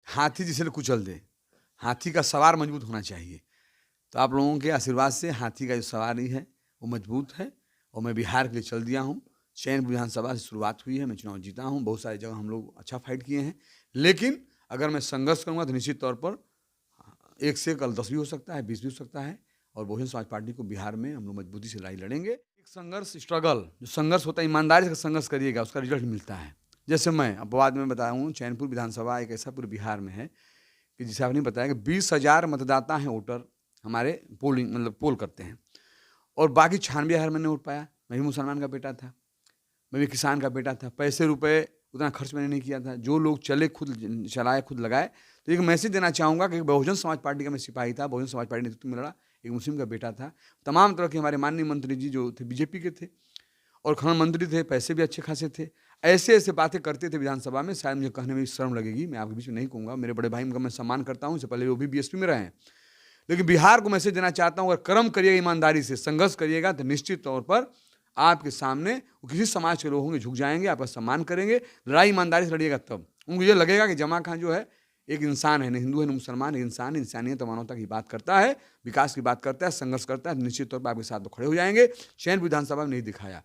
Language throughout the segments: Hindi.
हाथी जिसे कुचल दे, हाथी का सवार मजबूत होना चाहिए। तो आप लोगों के आशीर्वाद से हाथी का जो सवारी है वो मजबूत है और मैं बिहार के लिए चल दिया हूँ। चैनपुर विधानसभा से शुरुआत हुई है, मैं चुनाव जीता हूँ, बहुत सारी जगह हम लोग अच्छा फाइट किए हैं। लेकिन अगर मैं संघर्ष करूँगा तो निश्चित तौर पर 1 से कल 10 भी हो सकता है, 20 भी हो सकता है और बहुजन समाज पार्टी को बिहार में हम लोग मजबूती से लड़ाई लड़ेंगे। एक संघर्ष स्ट्रगल जो संघर्ष होता है, ईमानदारी से संघर्ष करिएगा उसका रिजल्ट मिलता है। जैसे मैं अब बाद में बताया हूँ, चैनपुर विधानसभा एक ऐसा पूरे बिहार में है कि जिसे आपने बताया कि 20,000 मतदाता हैं, वोटर हमारे पोलिंग मतलब पोल करते हैं और बाकी 96,000 मैंने वोट पाया। मैं भी मुसलमान का बेटा था, मैं भी किसान का बेटा था, पैसे रुपए उतना खर्च मैंने नहीं किया था। जो लोग चले खुद चलाए, खुद लगाए। तो एक मैसेज देना चाहूँगा कि बहुजन समाज पार्टी का मैं सिपाही था, बहुजन समाज पार्टी नेतृत्व में लड़ा, एक मुस्लिम का बेटा था। तमाम तरह के हमारे माननीय मंत्री जी जो थे बीजेपी के थे और खनन मंत्री थे, पैसे भी अच्छे खासे थे। ऐसे ऐसे बातें करते थे विधानसभा में, शायद मुझे कहने में शर्म लगेगी, मैं आपके बीच में नहीं कहूँगा। मेरे बड़े भाई का मैं सम्मान करता हूँ, इससे पहले वो भी बीएसपी में रहे हैं। लेकिन बिहार को मैसेज देना चाहता हूँ, अगर कर्म करिएगा, ईमानदारी से संघर्ष करिएगा तो निश्चित तौर पर आपके सामने किसी समाज के लोग होंगे, झुक जाएंगे, आपका सम्मान करेंगे। लड़ाई ईमानदारी से लड़िएगा तब उनको ये लगेगा कि जमा खान जो है एक इंसान है, न हिंदू है न मुसलमान, इंसान, इंसानियत और मानवता की बात करता है, विकास की बात करता है, संघर्ष करता है। निश्चित तौर पर आपके साथ वो खड़े हो जाएंगे। चैन विधानसभा में नहीं दिखाया।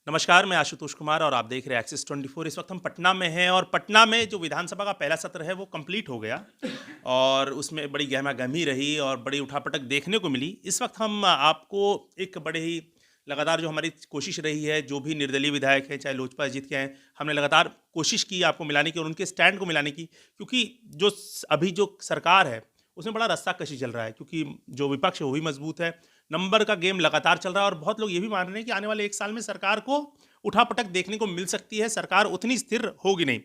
नमस्कार, मैं आशुतोष कुमार और आप देख रहे हैं एक्सिस 24। इस वक्त हम पटना में हैं और पटना में जो विधानसभा का पहला सत्र है वो कंप्लीट हो गया और उसमें बड़ी गहमा-गहमी रही और बड़ी उठापटक देखने को मिली। इस वक्त हम आपको एक बड़े ही लगातार जो हमारी कोशिश रही है, जो भी निर्दलीय विधायक हैं, चाहे लोजपा जीत के हैं, हमने लगातार कोशिश की आपको मिलाने की और उनके स्टैंड को मिलाने की, क्योंकि जो अभी जो सरकार है उसमें बड़ा रस्साकशी चल रहा है, क्योंकि जो विपक्ष है वो भी मजबूत है, नंबर का गेम लगातार चल रहा है और बहुत लोग ये भी मान रहे हैं कि आने वाले 1 साल में सरकार को उठापटक देखने को मिल सकती है, सरकार उतनी स्थिर होगी नहीं।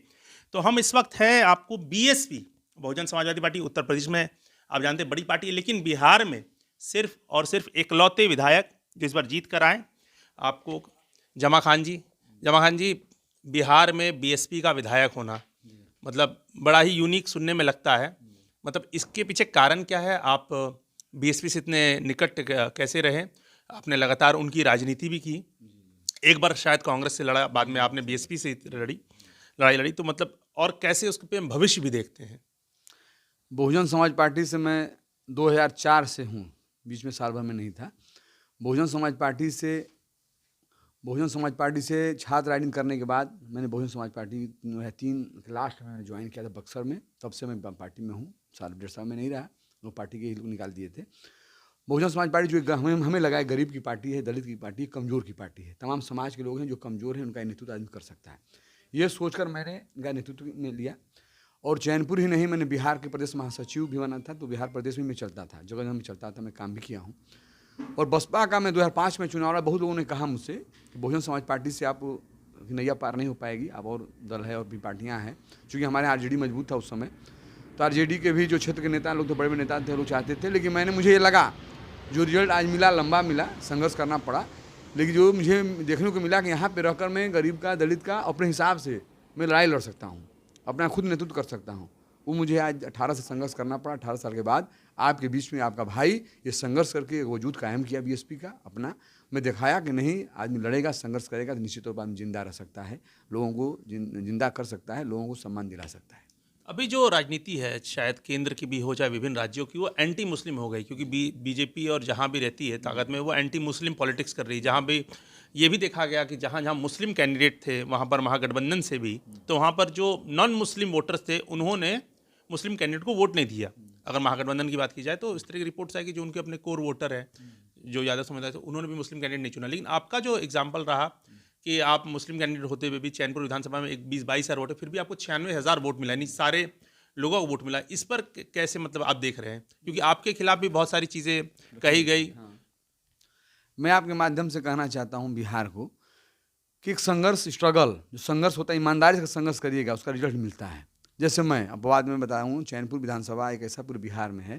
तो हम इस वक्त हैं आपको बीएसपी, बहुजन समाजवादी पार्टी, उत्तर प्रदेश में आप जानते हैं बड़ी पार्टी है, लेकिन बिहार में सिर्फ और सिर्फ इकलौते विधायक जो इस बार जीत कर आए आपको जमा खान जी बिहार में बीएसपी का विधायक होना मतलब बड़ा ही यूनिक सुनने में लगता है। मतलब इसके पीछे कारण क्या है? आप बीएसपी से इतने निकट कैसे रहे? आपने लगातार उनकी राजनीति भी की, एक बार शायद कांग्रेस से लड़ा, बाद में आपने बीएसपी से लड़ाई लड़ी, तो मतलब और कैसे उस पे भविष्य भी देखते हैं? बहुजन समाज पार्टी से मैं 2004 से हूँ, बीच में साल भर में नहीं था। बहुजन समाज पार्टी से छात्र राइडिंग करने के बाद मैंने बहुजन समाज पार्टी 3 लास्ट में ज्वाइन किया था बक्सर में, तब से मैं पार्टी में हूँ। साल 1.5 साल में नहीं रहा, लोग पार्टी के ही लोग निकाल दिए थे। बहुजन समाज पार्टी जो हमें लगा है गरीब की पार्टी है, दलित की पार्टी, कमज़ोर की पार्टी है। तमाम समाज के लोग हैं जो कमज़ोर हैं, उनका नेतृत्व आदमी कर सकता है। ये सोचकर मैंने इनका नेतृत्व में लिया और चैनपुर ही नहीं, मैंने बिहार के प्रदेश महासचिव भी बना था, तो बिहार प्रदेश में मैं चलता था, जगह जगह में चलता था, मैं काम भी किया हूँ। और बसपा का मैं 2005 में चुनाव लड़ा। बहुत लोगों ने कहा मुझसे कि बहुजन समाज पार्टी से आप नैया पार नहीं हो पाएगी, अब और दल है और भी पार्टियाँ हैं, चूँकि हमारे आरजेडी मजबूत था उस समय। तो आरजेडी के भी जो क्षेत्र के नेता लोग, तो बड़े बड़े नेता थे, लोग चाहते थे। लेकिन मुझे ये लगा जो रिजल्ट आज मिला, लंबा मिला, संघर्ष करना पड़ा, लेकिन जो मुझे देखने को मिला कि यहाँ पे रहकर मैं गरीब का, दलित का अपने हिसाब से मैं लड़ाई लड़ सकता हूँ, अपना खुद नेतृत्व कर सकता हूँ। वो मुझे आज 18 से संघर्ष करना पड़ा। 18 साल के बाद आपके बीच में आपका भाई ये संघर्ष करके वजूद कायम किया बीएसपी का अपना। मैं दिखाया कि नहीं, आदमी लड़ेगा, संघर्ष करेगा तो निश्चित तौर पर आदमी जिंदा रह सकता है, लोगों को जिंदा कर सकता है, लोगों को सम्मान दिला सकता है। अभी जो राजनीति है, शायद केंद्र की भी हो चाहे विभिन्न राज्यों की, वो एंटी मुस्लिम हो गई, क्योंकि बीजेपी और जहाँ भी रहती है ताकत में, वो एंटी मुस्लिम पॉलिटिक्स कर रही है। जहाँ भी ये भी देखा गया कि जहाँ जहाँ मुस्लिम कैंडिडेट थे वहाँ पर महागठबंधन से भी, तो वहाँ पर जो नॉन मुस्लिम वोटर्स थे उन्होंने मुस्लिम कैंडिडेट को वोट नहीं दिया। अगर महागठबंधन की बात की जाए तो इस तरह की रिपोर्ट्स आई कि जो उनके अपने कोर वोटर है, जो यादव समुदाय थे, उन्होंने भी मुस्लिम कैंडिडेट नहीं चुना। लेकिन आपका जो एग्जाम्पल रहा कि आप मुस्लिम कैंडिडेट होते हुए भी चैनपुर विधानसभा में 20-22 हज़ार वोट है, फिर भी आपको 96,000 वोट मिला, यानी सारे लोगों को वोट मिला। इस पर कैसे मतलब आप देख रहे हैं? क्योंकि आपके खिलाफ भी बहुत सारी चीज़ें कही गई। मैं आपके माध्यम से कहना चाहता हूँ बिहार को कि एक संघर्ष स्ट्रगल जो संघर्ष होता है, ईमानदारी से संघर्ष करिएगा उसका रिजल्ट मिलता है। जैसे मैं अब बाद में बताया हूँ, चैनपुर विधानसभा एक ऐसा पूरे बिहार में है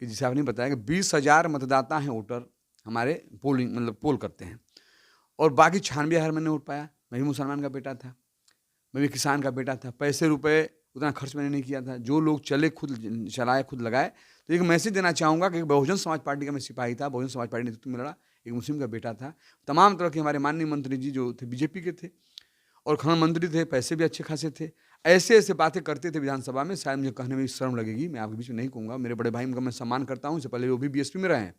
कि जिसे आपने बताया कि 20,000 मतदाता हैं, वोटर हमारे पोलिंग मतलब पोल करते हैं और बाकी 96,000 मैंने वोट पाया। मैं भी मुसलमान का बेटा था, मैं भी किसान का बेटा था, पैसे रुपए उतना खर्च मैंने नहीं किया था। जो लोग चले खुद चलाए, खुद लगाए। तो एक मैसेज देना चाहूँगा कि बहुजन समाज पार्टी का मैं सिपाही था, बहुजन समाज पार्टी नेतृत्व में लड़ा, एक मुस्लिम का बेटा था। तमाम तरह के हमारे माननीय मंत्री जी जो थे बीजेपी के थे और खनन मंत्री थे, पैसे भी अच्छे खासे थे। ऐसे ऐसे बातें करते थे विधानसभा में, शायद मुझे कहने में भी शर्म लगेगी, मैं आपके बीच में नहीं कहूँगा। मेरे बड़े भाई उनका मैं सम्मान करता हूँ, इससे पहले वो भी बीएसपी में रहे हैं।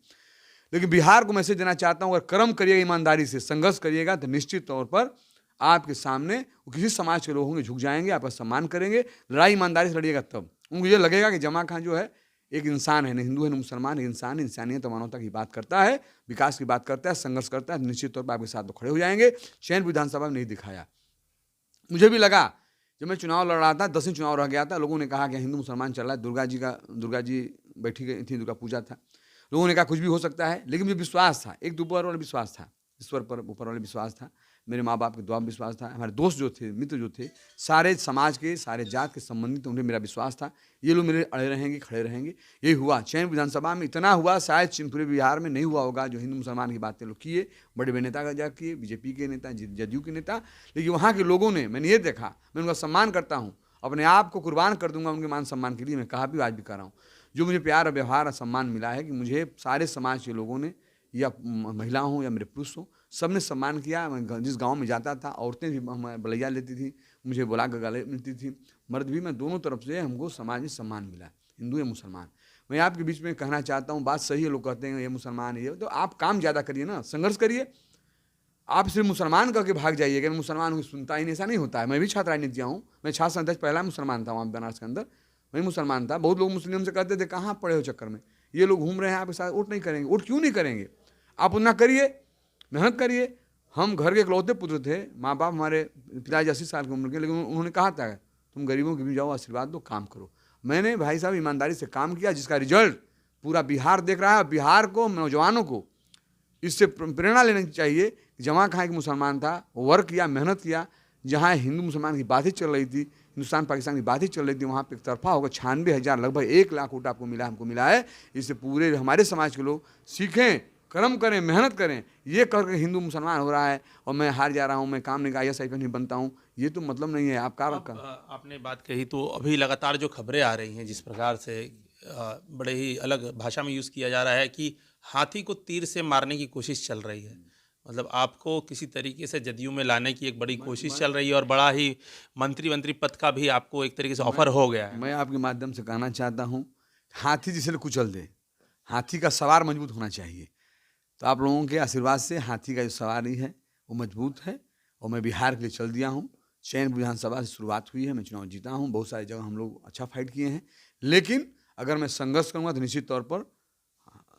लेकिन बिहार को मैसेज देना चाहता हूँ, अगर कर्म करिएगा, ईमानदारी से संघर्ष करिएगा तो निश्चित तौर पर आपके सामने वो किसी समाज के लोग होंगे, झुक जाएंगे, आपका सम्मान करेंगे। लड़ाई ईमानदारी से लड़िएगा तब उनको ये लगेगा कि जमा खान जो है एक इंसान है, न हिंदू है न मुसलमान, एक इंसान है, इंसानियत और मानवता की बात करता है, विकास की बात करता है, संघर्ष करता है। निश्चित तौर पर आपके साथ वो खड़े हो जाएंगे। चैनपुर विधानसभा में नहीं दिखाया। मुझे भी लगा जब मैं चुनाव लड़ रहा था, 10वीं चुनाव रह गया था, लोगों ने कहा कि हिंदू मुसलमान चल रहा है, दुर्गा जी बैठी गई थी, दुर्गा पूजा था, लोगों ने कहा कुछ भी हो सकता है। लेकिन मुझे विश्वास था, एक ऊपर वाला विश्वास था, ईश्वर पर ऊपर वाला विश्वास था, मेरे माँ बाप के दुआ विश्वास था, हमारे दोस्त जो थे, मित्र जो थे, सारे समाज के, सारे जात के संबंधित, उन्हें मेरा विश्वास था ये लोग मेरे अड़े रहेंगे, खड़े रहेंगे। यही हुआ। चैनपुर विधानसभा में इतना हुआ, शायद पूरे बिहार में नहीं हुआ होगा। जो हिंदू मुसलमान की बातें लोग किए, बड़े बड़े नेता का जा किए, बीजेपी के नेता, जदयू के नेता, लेकिन वहाँ के लोगों ने, मैंने ये देखा, मैं उनका सम्मान करता हूँ, अपने आप को कुर्बान कर दूंगा उनके मान सम्मान के लिए। मैं कहा भी, आज भी कर रहा हूँ। जो मुझे प्यार और व्यवहार और सम्मान मिला है कि मुझे सारे समाज के लोगों ने, या महिला हों या मेरे पुरुष हों, सब ने सम्मान किया। मैं जिस गांव में जाता था, औरतें भी बलैया लेती थी, मुझे बुला कर गाले मिलती थी, मर्द भी, मैं दोनों तरफ से हमको समाज में सम्मान मिला, हिंदू या मुसलमान। मैं आपके बीच में कहना चाहता हूँ, बात सही है, लोग कहते हैं ये मुसलमान है, तो आप काम ज़्यादा करिए ना, संघर्ष करिए। आप सिर्फ मुसलमान करके भाग जाइएगा, मैं मुसलमान हूँ, सुनता ही नहीं, ऐसा नहीं होता है। मैं भी छात्र राजनीति हूँ, मैं छात्र अध्यक्ष पहला मुसलमान था वहाँ बनारस के अंदर, मैं मुसलमान था। बहुत लोग मुस्लिम से कहते थे कहाँ पड़े हो चक्कर में, ये लोग घूम रहे हैं आपके साथ, वोट नहीं करेंगे। वोट क्यों नहीं करेंगे? आप उतना करिए, मेहनत करिए। हम घर के इकलौते पुत्र थे, माँ बाप हमारे पिताजी 80 साल की उम्र के, लेकिन उन्होंने कहा था तुम गरीबों के भी जाओ, आशीर्वाद दो, काम करो। मैंने भाई साहब ईमानदारी से काम किया, जिसका रिजल्ट पूरा बिहार देख रहा है। बिहार को, नौजवानों को इससे प्रेरणा लेनी चाहिए कि जमा खां एक मुसलमान था, वर्क किया, मेहनत किया। जहाँ हिंदू मुसलमान की बातें चल रही थी, हिंदुस्तान पाकिस्तान की बातें चल रही थी, वहाँ पे एक तरफा होगा 96,000, लगभग 1 लाख वोट आपको मिला, हमको मिला है। इससे पूरे हमारे समाज के लोग सीखें, कर्म करें, मेहनत करें। ये करके हिंदू मुसलमान हो रहा है और मैं हार जा रहा हूँ, मैं काम नहीं, IAS IPS नहीं बनता हूँ, ये तो मतलब नहीं है। आपका आपने बात कही तो अभी लगातार जो खबरें आ रही हैं, जिस प्रकार से बड़े ही अलग भाषा में यूज़ किया जा रहा है कि हाथी को तीर से मारने की कोशिश चल रही है, मतलब आपको किसी तरीके से जदयू में लाने की एक बड़ी कोशिश चल रही है और बड़ा ही मंत्री पद का भी आपको एक तरीके से ऑफर हो गया है। मैं आपके माध्यम से कहना चाहता हूँ, हाथी जिसे कुचल दे, हाथी का सवार मजबूत होना चाहिए। तो आप लोगों के आशीर्वाद से हाथी का जो सवारी है वो मजबूत है और मैं बिहार के लिए चल दिया हूँ। चैनपुर विधानसभा से शुरुआत हुई है, मैं चुनाव जीता हूँ, बहुत सारी जगह हम लोग अच्छा फाइट किए हैं। लेकिन अगर मैं संघर्ष करूँगा तो निश्चित तौर पर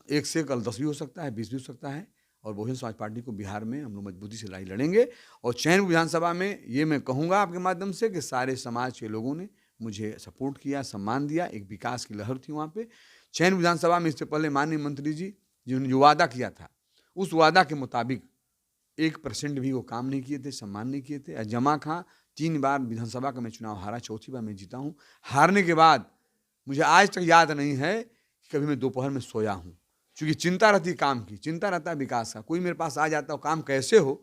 1 से कल 10 भी हो सकता है, 20 भी हो सकता है। और बहुजन समाज पार्टी को बिहार में हम लोग मजबूती से लड़ाई लड़ेंगे। और चैनपुर विधानसभा में ये मैं कहूँगा आपके माध्यम से कि सारे समाज के लोगों ने मुझे सपोर्ट किया, सम्मान दिया, एक विकास की लहर थी वहाँ पे चैनपुर विधानसभा में। इससे पहले माननीय मंत्री जी जिन्होंने जो वादा किया था, उस वादा के मुताबिक 1% भी वो काम नहीं किए थे, सम्मान नहीं किए थे। जमा खां 3 बार विधानसभा का मैं चुनाव हारा, 4थी बार मैं जीता हूँ। हारने के बाद मुझे आज तक याद नहीं है कि कभी मैं दोपहर में सोया हूँ, क्योंकि चिंता रहती है काम की, चिंता रहता है विकास का। कोई मेरे पास आ जाता है, काम कैसे हो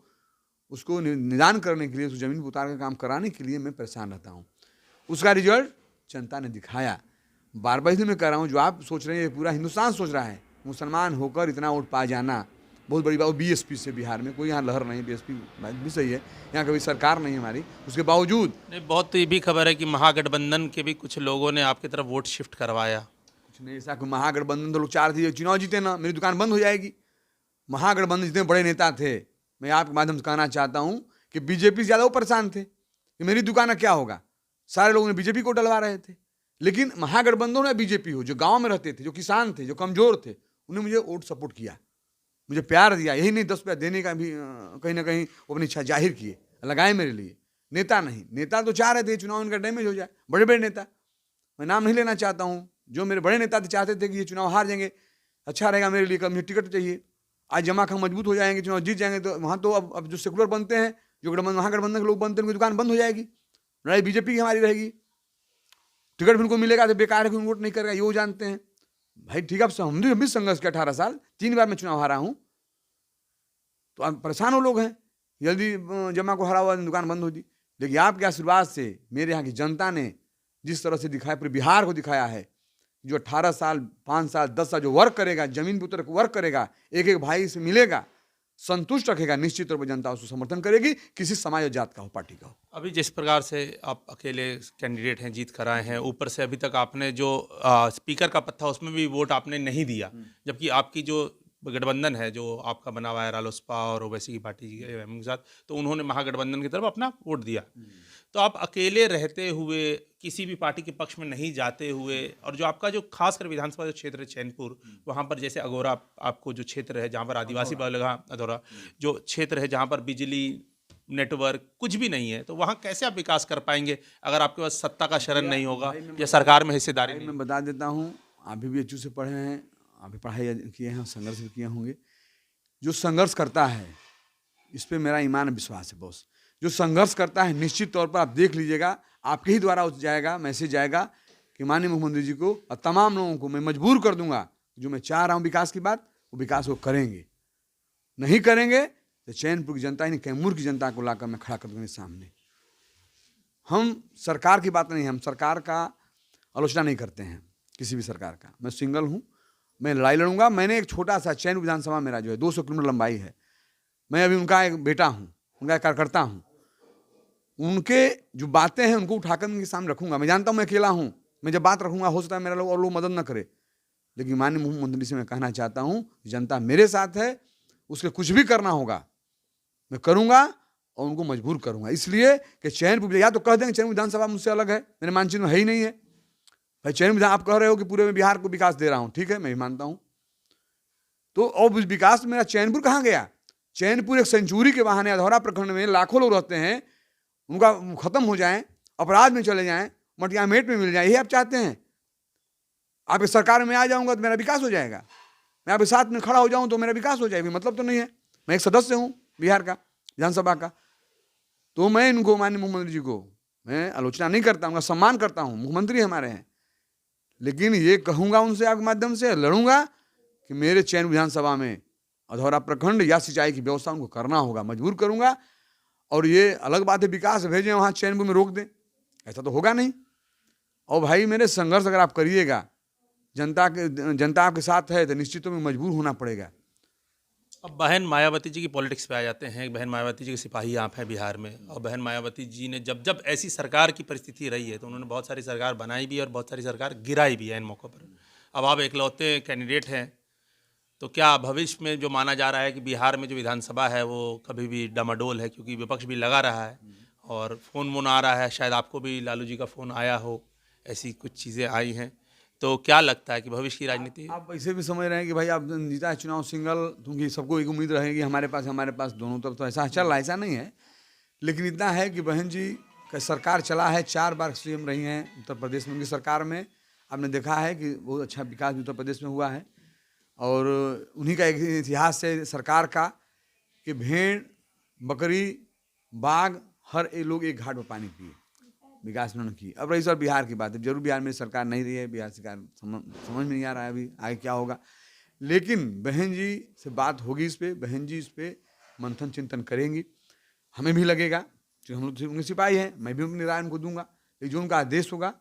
उसको निदान करने के लिए, उस जमीन पर उतार कर काम कराने के लिए मैं परेशान रहता हूँ। उसका रिजल्ट जनता ने दिखाया। बार बार मैं कह रहा हूँ, जो आप सोच रहे हैं पूरा हिंदुस्तान सोच रहा है, मुसलमान होकर इतना वोट पा जाना बहुत बड़ी बात। बीएसपी से बिहार में कोई यहाँ लहर नहीं, बीएसपी भी सही है, यहाँ कभी सरकार नहीं है हमारी, उसके बावजूद नहीं, बहुत ये भी खबर है कि महागठबंधन के भी कुछ लोगों ने आपकी तरफ वोट शिफ्ट करवाया। कुछ नहीं ऐसा, महागठबंधन तो लोग चाह रहे थे चुनाव जीते ना, मेरी दुकान बंद हो जाएगी। महागठबंधन जितने बड़े नेता थे, मैं आपके माध्यम से कहना चाहता हूँ कि बीजेपी से ज़्यादा वो परेशान थे कि मेरी दुकान का क्या होगा। सारे लोगों ने बीजेपी को डलवा रहे थे, लेकिन महागठबंधन या बीजेपी हो, जो गाँव में रहते थे, जो किसान थे, जो कमजोर थे, उन्हें मुझे वोट सपोर्ट किया, मुझे प्यार दिया। यही नहीं, 10 रुपया देने का भी कहीं ना कहीं वो अपनी इच्छा जाहिर किए, लगाए मेरे लिए। नेता नहीं, नेता तो चाह रहे थे चुनाव इनका डैमेज हो जाए, बड़े बड़े नेता, मैं नाम नहीं लेना चाहता हूँ, जो मेरे बड़े नेता थे चाहते थे कि ये चुनाव हार जाएंगे, अच्छा रहेगा मेरे लिए, कब मुझे टिकट चाहिए। आज जमा खां मजबूत हो जाएंगे, चुनाव जीत जाएंगे, तो वहाँ तो अब जो सेकुलर बनते हैं, जो महागठबंधन के लोग बनते हैं, उनकी दुकान बंद हो जाएगी, लड़ाई बीजेपी की हमारी रहेगी। टिकट भी उनको मिलेगा तो बेकार है कि वोट नहीं करेगा, ये वो जानते हैं। भाई ठीक है, हम भी संघर्ष किया 18 साल, 3 बार मैं चुनाव हारा हूँ, तो अब परेशान हो लोग हैं, जल्दी जमा को हरा हुआ दुकान बंद होती। लेकिन आपके आशीर्वाद से मेरे यहाँ की जनता ने जिस तरह से दिखाया, पूरे बिहार को दिखाया है, जो 18 साल, 5 साल, 10 साल जो वर्क करेगा, जमीन पर उतर वर्क करेगा, एक एक भाई से मिलेगा, संतुष्ट रखेगा, निश्चित तौर पर जनता उसको समर्थन करेगी, किसी समाज और जात का हो, पार्टी का हो। अभी जिस प्रकार से आप अकेले कैंडिडेट हैं, जीत कर आए हैं, ऊपर से अभी तक आपने जो स्पीकर का पद था उसमें भी वोट आपने नहीं दिया, जबकि आपकी जो गठबंधन है जो आपका बना हुआ है रालोसपा और ओवैसी की पार्टी के साथ, तो उन्होंने महागठबंधन की तरफ अपना वोट दिया। तो आप अकेले रहते हुए, किसी भी पार्टी के पक्ष में नहीं जाते हुए, और जो आपका जो खासकर विधानसभा जो क्षेत्र है चैनपुर, वहाँ पर जैसे अगोरा आपको जो क्षेत्र है जहाँ पर आदिवासी बहुल, अधौरा जो क्षेत्र है जहाँ पर बिजली नेटवर्क कुछ भी नहीं है, तो वहाँ कैसे आप विकास कर पाएंगे अगर आपके पास सत्ता का शरण नहीं होगा या सरकार में हिस्सेदारी नहीं? मैं बता देता हूँ, आप भी एचयू से पढ़े हैं, आप भी पढ़ाई किए हैं, संघर्ष भी किए होंगे। जो संघर्ष करता है, इस पे मेरा ईमान विश्वास है बॉस, जो संघर्ष करता है निश्चित तौर पर आप देख लीजिएगा, आपके ही द्वारा जाएगा, मैसेज जाएगा कि माननीय मुख्यमंत्री जी को और तमाम लोगों को मैं मजबूर कर दूंगा, जो मैं चाह रहा हूँ विकास की बात, वो विकास को करेंगे। नहीं करेंगे तो चैनपुर की जनता, यानी कैमूर की जनता को लाकर मैं खड़ा कर दूंगा सामने। हम सरकार की बात नहीं, हम सरकार का आलोचना नहीं करते हैं, किसी भी सरकार का। मैं सिंगल हूँ, मैं लड़ाई लड़ूंगा। मैंने एक छोटा सा चैनपुर विधानसभा मेरा जो है 200 किलोमीटर लंबाई है, मैं अभी उनका एक बेटा हूँ, उनका एक कार्यकर्ता हूँ। उनके जो बातें हैं उनको उठाकर उनके सामने रखूंगा। मैं जानता हूँ मैं अकेला हूँ, मैं जब बात रखूंगा हो सकता है मेरा लोग और लोग मदद न करे, लेकिन माननीय मुख्यमंत्री से मैं कहना चाहता हूँ जनता मेरे साथ है, उसके कुछ भी करना होगा मैं करूँगा और उनको मजबूर करूँगा। इसलिए कि चैनपुर, या तो कह देंगे चैनपुर विधानसभा मुझसे अलग है, मेरे मानचित्र में है ही नहीं है। भाई चैनपुर विधान, आप कह रहे हो कि पूरे में बिहार को विकास दे रहा हूँ, ठीक है, मैं भी मानता हूँ। तो और विकास मेरा चैनपुर कहाँ गया? चैनपुर एक सेंचुरी के बहाने अधौरा प्रखंड में लाखों लोग रहते हैं, उनका खत्म हो जाए, अपराध में चले जाएं, मटिया मेट में मिल जाए, यही आप चाहते हैं? आप इस सरकार में आ जाऊंगा तो मेरा विकास हो जाएगा, मैं आपके साथ में खड़ा हो जाऊं तो मेरा विकास हो जाएगा, मतलब तो नहीं है। मैं एक सदस्य हूं बिहार का विधानसभा का, तो मैं इनको माननीय मुख्यमंत्री जी को मैं आलोचना नहीं करता हूँ, सम्मान करता हूँ, मुख्यमंत्री हमारे हैं, लेकिन ये कहूँगा उनसे आपके माध्यम से लड़ूंगा कि मेरे चैनपुर विधानसभा में अधौरा प्रखंड या सिंचाई की व्यवस्था उनको करना होगा, मजबूर करूँगा। और ये अलग बात है विकास भेजें वहाँ चैनपुर में रोक दें, ऐसा तो होगा नहीं। और भाई मेरे संघर्ष अगर आप करिएगा, जनता आपके साथ है तो निश्चित में मजबूर होना पड़ेगा। अब बहन मायावती जी की पॉलिटिक्स पे आ जाते हैं। बहन मायावती जी के सिपाही आप हैं बिहार में, और बहन मायावती जी ने जब जब ऐसी सरकार की परिस्थिति रही है तो उन्होंने बहुत सारी सरकार बनाई भी और बहुत सारी सरकार गिराई भी है इन मौक़ों पर। अब आप एकलौते कैंडिडेट हैं, तो क्या भविष्य में जो माना जा रहा है कि बिहार में जो विधानसभा है वो कभी भी डामाडोल है, क्योंकि विपक्ष भी लगा रहा है और फ़ोन वोन आ रहा है, शायद आपको भी लालू जी का फ़ोन आया हो, ऐसी कुछ चीज़ें आई हैं, तो क्या लगता है कि भविष्य की राजनीति? आप ऐसे भी समझ रहे हैं कि भाई आप जीता है चुनाव सिंगल, क्योंकि सबको एक उम्मीद रहेगी हमारे पास दोनों तरफ, तो ऐसा चल रहा है, ऐसा नहीं है। लेकिन इतना है कि बहन जी का सरकार चला है, 4 बार सीएम रही हैं उत्तर प्रदेश में। उनकी सरकार में आपने देखा है कि बहुत अच्छा विकास उत्तर प्रदेश में हुआ है, और उन्हीं का एक इतिहास है सरकार का कि भेड़, बकरी, बाघ, हर एक लोग एक घाट पर पानी पिए, विकास उन्होंने की। अब रही सर बिहार की बात है, जरूर बिहार में सरकार नहीं रही है, बिहार सरकार समझ में नहीं आ रहा है अभी आगे क्या होगा, लेकिन बहन जी से बात होगी इस पर, बहन जी इस पर मंथन चिंतन करेंगी। हमें भी लगेगा कि हम लोग उनके सिपाही हैं, मैं भी अपनी राय उनको दूंगा, लेकिन जो उनका आदेश होगा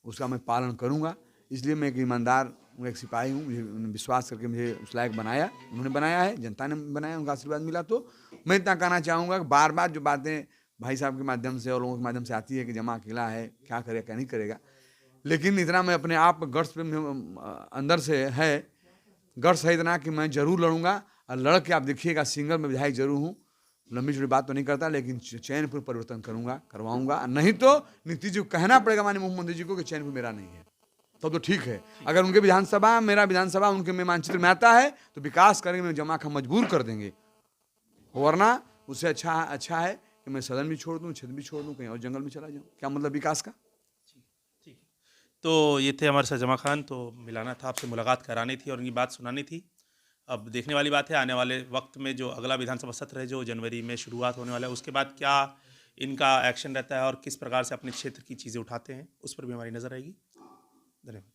उसका मैं पालन करूँगा। इसलिए मैं एक ईमानदार एक सिपाही हूँ, मुझे विश्वास करके मुझे उस लायक बनाया, उन्होंने बनाया है, जनता ने बनाया, उनका आशीर्वाद मिला। तो मैं इतना कहना चाहूँगा कि बार बार जो बातें भाई साहब के माध्यम से और लोगों के माध्यम से आती है कि जमा अकेला है, क्या करेगा क्या नहीं करेगा, लेकिन इतना मैं अपने आप गर्स पे अंदर से है, गर्स है इतना कि मैं जरूर लड़ूंगा, और लड़ के आप देखिएगा सिंगल में विधायक जरूर हूँ। लंबी चौड़ी बात तो नहीं करता, लेकिन चैनपुर परिवर्तन करूँगा, करवाऊँगा। नहीं तो नीतीश जी को कहना पड़ेगा माननीय मुख्यमंत्री जी को कि चैनपुर मेरा नहीं है, तो ठीक है। अगर उनके विधानसभा, मेरा विधानसभा उनके में मानचित्र में आता है तो विकास करेंगे, मैं जमा का मजबूर कर देंगे, वरना उससे अच्छा है कि मैं सदन भी छोड़ दूं, क्षेत्र भी छोड़ दूं, कहीं और जंगल में चला जाऊं। क्या मतलब विकास का? ठीक है, तो ये थे हमारे साथ जमा खान, तो मिलाना था, आपसे मुलाकात करानी थी और इनकी बात सुनानी थी। अब देखने वाली बात है आने वाले वक्त में जो अगला विधानसभा सत्र है जो जनवरी में शुरुआत होने वाला है, उसके बाद क्या इनका एक्शन रहता है और किस प्रकार से अपने क्षेत्र की चीज़ें उठाते हैं, उस पर भी हमारी नज़र रहेगी। धन्यवाद।